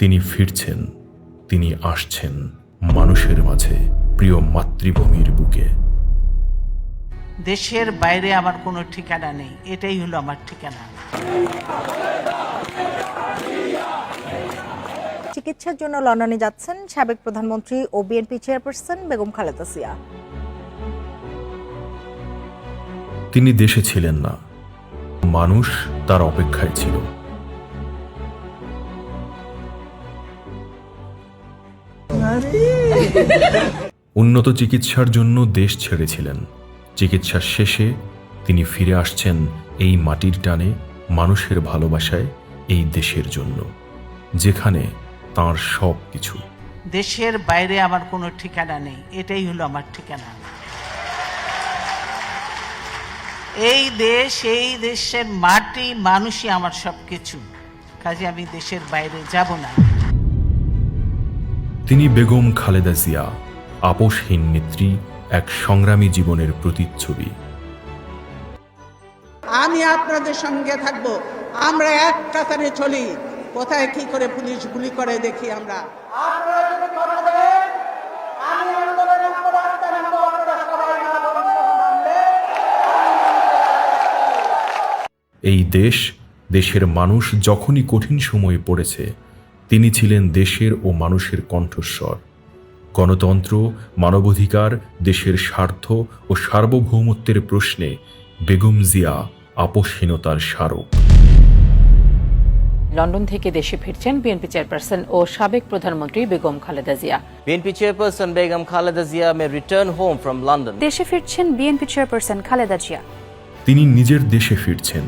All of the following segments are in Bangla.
তিনি ফিরছেন, তিনি আসছেন মানুষের মাঝে, প্রিয় মাতৃভূমির বুকে। দেশের বাইরে আমার কোনো ঠিকানা নেই, এটাই হলো আমার ঠিকানা। চিকিৎসার জন্য লন্ডনে যাচ্ছেন সাবেক প্রধানমন্ত্রী ও বিএনপি চেয়ারপারসন বেগম খালেদা জিয়া। তিনি দেশে ছিলেন না, মানুষ তার অপেক্ষায় ছিল। উন্নত চিকিৎসার জন্য দেশ ছেড়েছিলেন। চিকিৎসার শেষে তিনি ফিরে আসছেন এই মাটির টানে, মানুষের ভালোবাসায়, এই দেশের জন্য, যেখানে তার সব কিছু। দেশের বাইরে আমার কোনো ঠিকানা নেই, এটাই হলো আমার ঠিকানা। এই দেশ, এই দেশের মাটি, মানুষই আমার সব কিছু, কাজে আমি দেশের বাইরে যাব না। তিনি বেগম খালেদা জিয়া, আপোষহীন নেত্রী, এক সংগ্রামী জীবনের প্রতিচ্ছবি। আমি আপনাদের সঙ্গে থাকব, আমরা এক কাতারে চলি, কোথায় কি করে পুলিশ গুলি করে দেখি আমরা। এই দেশ, দেশের মানুষ যখনই কঠিন সময়ে পড়েছে, তিনি ছিলেন দেশের ও মানুষের কণ্ঠস্বর। গণতন্ত্র, মানবাধিকার, দেশের স্বার্থ ও সার্বভৌমত্বের প্রশ্নে বেগম জিয়া আপোষহীনতার স্মারক। লন্ডন থেকে দেশে ফিরছেন বিএনপি চেয়ারপারসন ও সাবেক প্রধানমন্ত্রী Begum Khaleda Zia. BNP chairperson Begum Khaleda Zia may return home from London. দেশে ফিরছেন বিএনপি চেয়ারপারসন খালেদা জিয়া। তিনি নিজের দেশে ফিরছেন।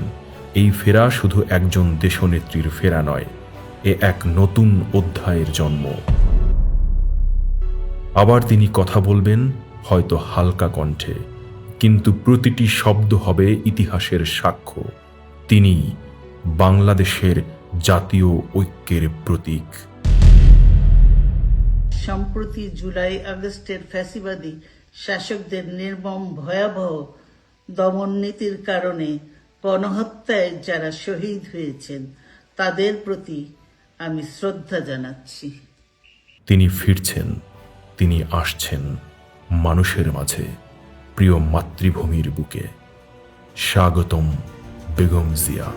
এই ফেরা শুধু একজন দেশনেত্রীর ফেরা নয়, এ এক নতুন অধ্যায়ের জন্ম। আবার তিনি কথা বলবেন, হয়তো হালকা কণ্ঠে, কিন্তু প্রতিটি শব্দ হবে ইতিহাসের সাক্ষ্য। তিনি বাংলাদেশের জাতীয় ঐক্যের প্রতীক। সম্প্রতি জুলাই আগস্টের ফ্যাসিবাদী শাসকদের নির্মম ভয়াবহ দমন নীতির কারণে গণহত্যায় যারা শহীদ হয়েছেন, তাদের প্রতি আমি শ্রদ্ধা জানাচ্ছি। তিনি ফিরছেন, তিনি আসছেন মানুষের মাঝে, প্রিয় মাতৃভূমির বুকে। স্বাগতম বেগম জিয়া।